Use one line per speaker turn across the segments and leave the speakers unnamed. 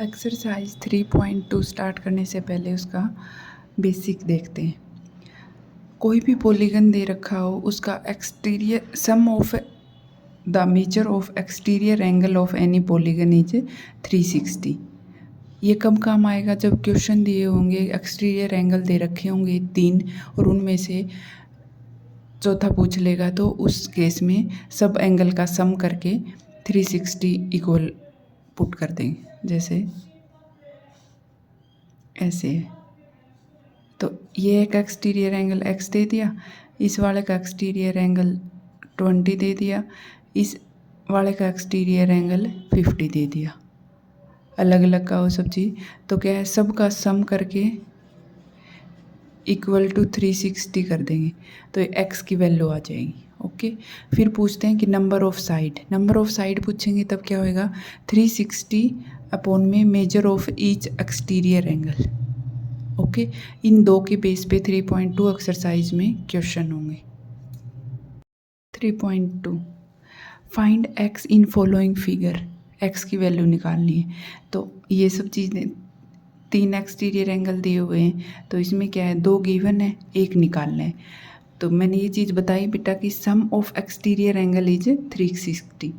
Exercise 3.2 start करने से पहले उसका बेसिक देखते हैं। कोई भी पॉलीगन दे रखा हो, उसका exterior sum of the measure of exterior angle of any polygon is 360। ये कब काम आएगा? जब क्वेश्चन दिए होंगे, एक्सटीरियर एंगल दे रखे होंगे 3 और उनमें से चौथा पूछ लेगा, तो उस केस में सब एंगल का सम करके 360 इक्वल पुट कर देंगे। जैसे ऐसे है, तो ये एक एक्सटीरियर एंगल x दे दिया, इस वाले का एक्सटीरियर एंगल 20 दे दिया, इस वाले का एक्सटीरियर एंगल 50 दे दिया। अलग अलग का वो सब चीज़, तो क्या है, सब का सम करके इक्वल टू 360 कर देंगे, तो x की वैल्यू आ जाएगी। ओके, फिर पूछते हैं कि नंबर ऑफ साइड पूछेंगे, तब क्या होएगा 360 अपॉन में measure of each exterior angle. Okay, इन दो के बेस पे 3.2 एक्सरसाइज में क्वेश्चन होंगे। 3.2 find x in following figure, x की वैल्यू निकालनी है। तो ये सब चीज़ें 3 एक्सटीरियर एंगल दिए हुए हैं, तो इसमें क्या है, 2 गिवन है, 1 निकालना है। तो मैंने ये चीज़ बताई बेटा कि sum of exterior angle is 360।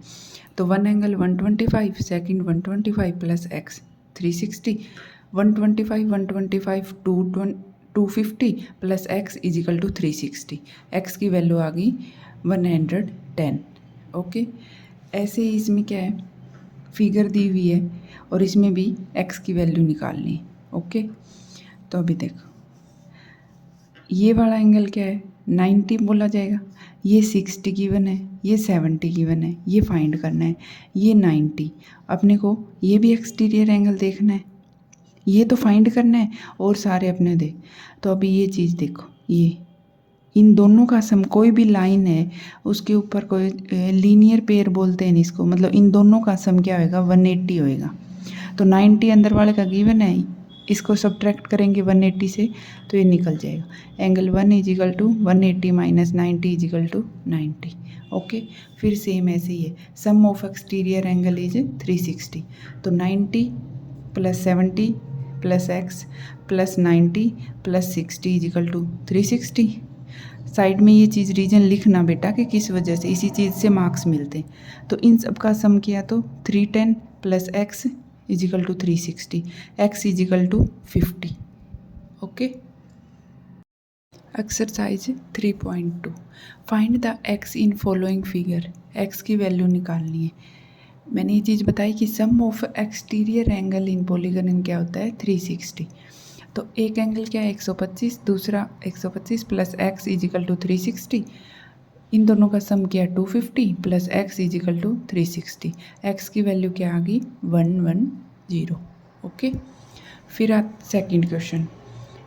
तो one angle 125, second 125 plus x 360, 125 250 plus x is equal to 360। x की वैल्यू आ गई 110। ओके, ऐसे ही इसमें क्या है, फिगर दी हुई है और इसमें भी x की वैल्यू निकालनी है। ओके, तो अभी देखो, ये वाला एंगल क्या है, 90 बोला जाएगा, ये 60 गिवन है, ये 70 गिवन है, ये फाइंड करना है, ये 90। अपने को ये भी एक्सटीरियर एंगल देखना है, ये तो फाइंड करना है, और सारे अपने दे। तो अभी ये चीज़ देखो, ये इन दोनों का सम, कोई भी लाइन है उसके ऊपर कोई लीनियर पेयर बोलते हैं इसको, मतलब इन दोनों का सम क्या होएगा 180 होएगा। तो 90 अंदर वाले का गिवन है, इसको सब्ट्रैक्ट करेंगे 180 से, तो ये निकल जाएगा। Angle 1 is equal to 180 minus 90 is equal to 90। Okay, फिर सेम ऐसे ही है, sum of exterior angle is 360। तो 90 plus 70 plus x plus 90 plus 60 is equal to 360। Side में ये चीज़ रीजन लिखना बेटा कि किस वजह से, इसी चीज़ से मार्क्स मिलते हैं। तो इन सब का सम किया तो 310 plus x is equal to 360, x is equal to 50। Okay, exercise 3.2 find the x in following figure, x की वैल्यू निकालनी है। मैंने ये चीज़ बताई कि sum of exterior angle in polygon क्या होता है 360। तो एक एंगल क्या है 125, दूसरा 125 plus x is equal to 360, इन दोनों का सम क्या है 250 plus x is equal to 360। x की वैल्यू क्या आ गई 110। ओके, फिर सेकंड क्वेश्चन,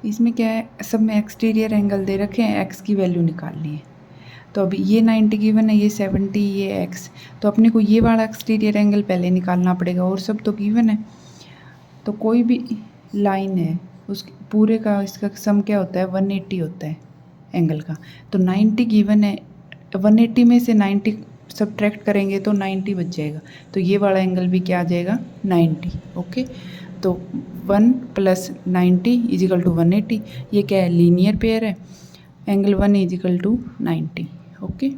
इसमें क्या है, सब में एक्सटीरियर एंगल दे रखे हैं, x की वैल्यू निकालनी है। तो अभी ये 90 गिवन है, ये 70, ये x, तो अपने को ये वाला एक्सटीरियर एंगल पहले निकालना पड़ेगा, और सब तो गिवन है। तो कोई भी लाइन है उस पूरे का इसका सम क्या होता है 180 होता है एंगल का। तो 90 गिवन है, 180 में से 90 सब्ट्रैक्ट करेंगे तो 90 बच जाएगा, तो ये वाला एंगल भी क्या आ जाएगा 90। ओके, तो 1 प्लस 90 इज इक्वल टू 180, ये क्या है लीनियर पेयर है, angle 1 is equal to 90। Okay,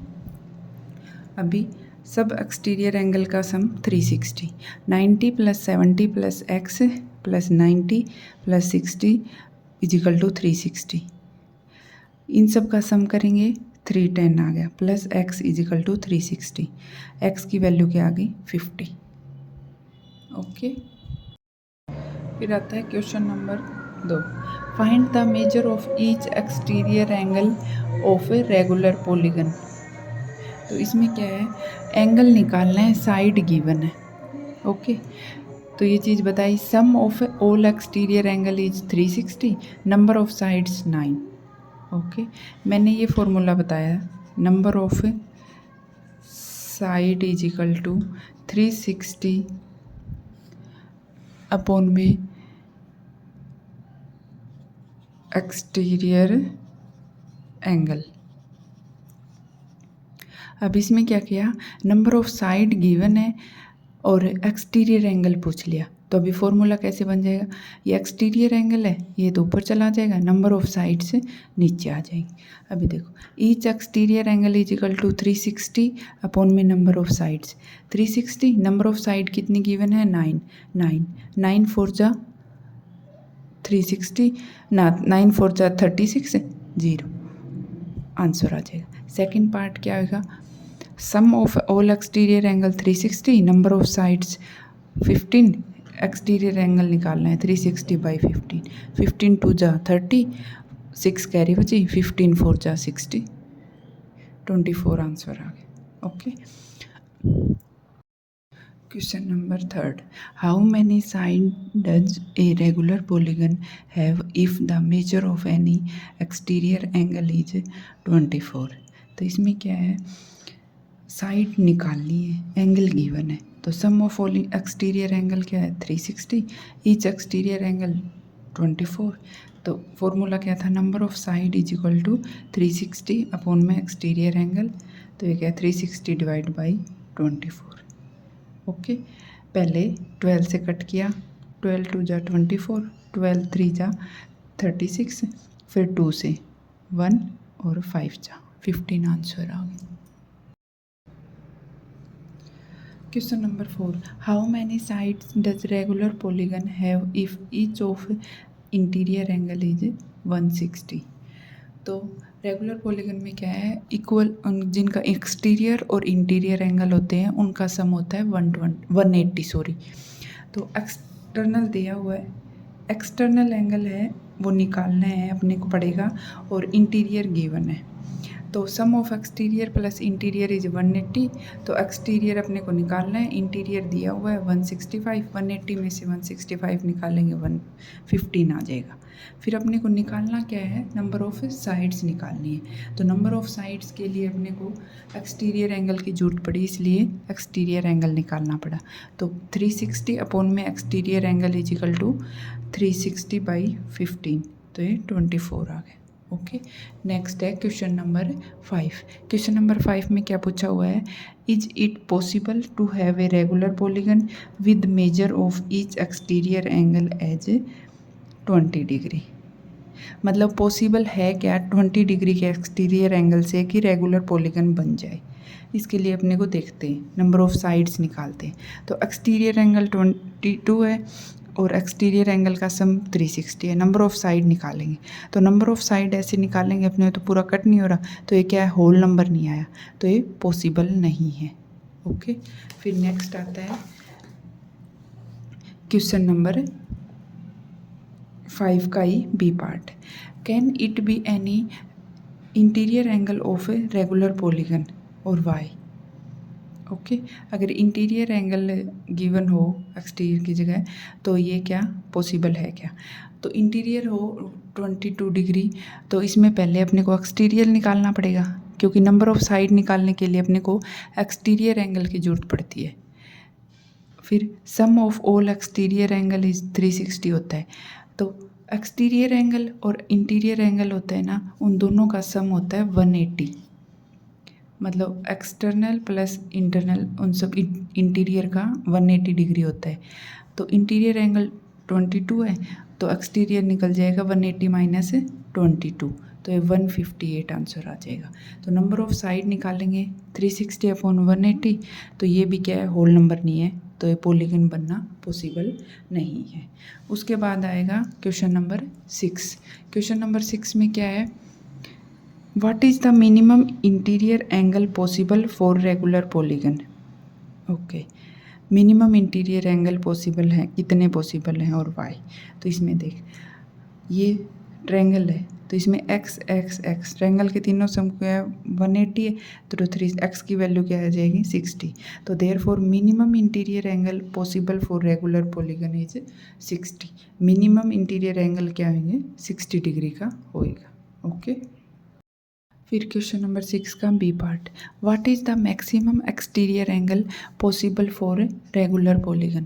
अभी सब एक्सटीरियर एंगल का sum 360, 90 plus 70 plus x plus 90 plus 60 is equal to 360। इन सब का सम करेंगे 310 आ गया, plus x is equal to 360, x की वैल्यू क्या आ गई 50। ओके, फिर आता है question number 2, find the measure of each exterior angle of a regular polygon. तो इसमें क्या है, एंगल निकालना है, साइड गिवन है। ओके, तो ये चीज़ बताई, sum of all exterior angle is 360, number of sides 9। Okay, मैंने ये फॉर्मूला बताया, number of side is equal to 360 upon में एक्सटीरियर एंगल। अब इसमें क्या किया, नंबर ऑफ साइड गिवन है और एक्सटीरियर एंगल पूछ लिया, तो अभी फॉर्मूला कैसे बन जाएगा, ये एक्सटीरियर एंगल है, ये तो ऊपर चला जाएगा, नंबर ऑफ साइड्स नीचे आ जाएंगे। अभी देखो each exterior angle is equal to 360 upon में number of sides. 360 number of side कितनी गिवन है, 9 4 जा 360 ना 9 4 जा 36 0 आंसर आ जाएगा। सेकंड पार्ट क्या होगा, sum of all exterior angle 360 number of sides 15 exterior angle निकालना है 360 बाई 15 15 2 जा 30 6 कैरी बची 15 4 जा 60 24 आंसर आ गया। Okay question number third, how many side does a regular polygon have if the measure of any exterior angle is 24। तो इसमें क्या है, साइड निकालनी है, एंगल गिवन है, तो sum of all exterior angle क्या है 360, ईच एक्सटीरियर एंगल 24। तो फॉर्मूला क्या था, number of side is equal to 360 upon में एक्सटीरियर एंगल, तो ये क्या है 360 डिवाइड बाई 24। ओके पहले 12 से कट किया, 12 2 जा 24, 12 3 जा 36, फिर 2 से 1 और 5 जा 15 आंसर आ गया। Question number 4, how many sides does regular polygon have if each of interior angle is 160। तो रेगुलर पॉलीगन में क्या है, इक्वल जिनका एक्सटीरियर और इंटीरियर एंगल होते हैं उनका सम होता है 180 सॉरी। तो एक्सटर्नल दिया हुआ है, एक्सटर्नल एंगल है वो निकालना है अपने को पड़ेगा, और इंटीरियर गिवन है, तो sum of exterior plus interior is 180। तो एक्सटीरियर अपने को निकालना है, इंटीरियर दिया हुआ है 165, 180 में से 165 निकालेंगे 115 आ जाएगा। फिर अपने को निकालना क्या है, नंबर ऑफ साइड्स निकालनी है। तो नंबर ऑफ साइड्स के लिए अपने को एक्सटीरियर एंगल की जरूरत पड़ी, इसलिए एक्सटीरियर एंगल निकालना पड़ा। तो 360 अपॉन में exterior angle is equal to 360 by 15, तो ये 24 आ गया। ओके नेक्स्ट है क्वेश्चन नंबर 5। क्वेश्चन नंबर 5 में क्या पूछा हुआ है, is it possible to have a regular polygon with measure of each exterior angle as 20 degree. मतलब पॉसिबल है क्या 20 डिग्री के एक्सटीरियर एंगल से कि रेगुलर पॉलीगन बन जाए। इसके लिए अपने को देखते हैं, नंबर ऑफ साइड्स निकालते हैं। तो एक्सटीरियर एंगल 22 है और एक्सटीरियर एंगल का सम 360 है, नंबर ऑफ साइड निकालेंगे। तो नंबर ऑफ साइड ऐसे निकालेंगे अपने, तो पूरा कट नहीं हो रहा, तो ये क्या है, होल नंबर नहीं आया, तो ये पॉसिबल नहीं है। ओके फिर नेक्स्ट आता है क्वेश्चन नंबर 5 का ही B part, can it be any interior angle of a regular polygon और वाई। ओके अगर इंटीरियर एंगल गिवन हो एक्सटीरियर की जगह, तो ये क्या पॉसिबल है क्या। तो इंटीरियर हो 22 डिग्री, तो इसमें पहले अपने को एक्सटीरियर निकालना पड़ेगा, क्योंकि नंबर ऑफ साइड निकालने के लिए अपने को एक्सटीरियर एंगल की जरूरत पड़ती है। फिर sum of all exterior angle is 360 होता है, तो एक्सटीरियर एंगल और इंटीरियर एंगल होता है ना, उन दोनों का सम होता है 180। मतलब एक्सटर्नल प्लस इंटरनल उन सब इंटीरियर का 180 डिग्री होता है। तो इंटीरियर एंगल 22 है, तो एक्सटीरियर निकल जाएगा 180 माइनस 22, तो ये 158 आंसर आ जाएगा। तो नंबर ऑफ साइड निकालेंगे 360 अपॉन 180, तो ये भी क्या है, होल नंबर नहीं है, तो ये पॉलीगन बनना पॉसिबल नहीं है। उसके बाद आएगा क्वेश्चन नंबर 6। क्वेश्चन नंबर 6 में क्या है, what is the minimum interior angle possible for regular polygon. Okay minimum interior angle possible है, कितने पॉसिबल हैं और वाई। तो इसमें देख, ये ट्रायंगल है, तो इसमें एक्स एक्स एक्स ट्रायंगल के तीनों सम क्या है 180 है, तो 3 एक्स की वैल्यू क्या आ जाएगी 60। तो therefore minimum interior angle possible for regular polygon is 60। Minimum interior angle क्या होंगे 60 डिग्री का होएगा। ओके फिर क्वेश्चन नंबर 6 का B part, what is the maximum exterior angle possible for regular polygon.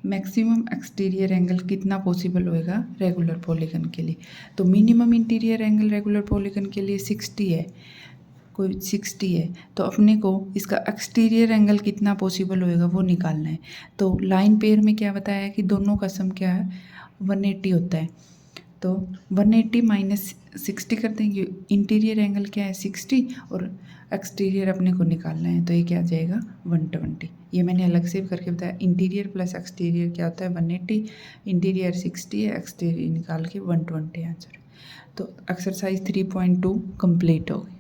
Maximum exterior angle कितना possible होएगा regular polygon के लिए। तो minimum interior angle regular polygon के लिए 60 है, कोई 60 है, तो अपने को इसका एक्सटीरियर एंगल कितना पॉसिबल होएगा वो निकालना है। तो लाइन पेयर में क्या बताया है कि दोनों का सम क्या है 180 होता है। तो 180 माइनस 60 कर देंगे, इंटीरियर एंगल क्या है 60 और एक्सटीरियर अपने को निकालना है, तो ये क्या आ जाएगा 120। ये मैंने अलग से करके बताया, इंटीरियर प्लस एक्सटीरियर क्या होता है 180, इंटीरियर 60 है, एक्सटीरियर निकाल के 120 आंसर। तो एक्सरसाइज 3.2 कंप्लीट हो गई।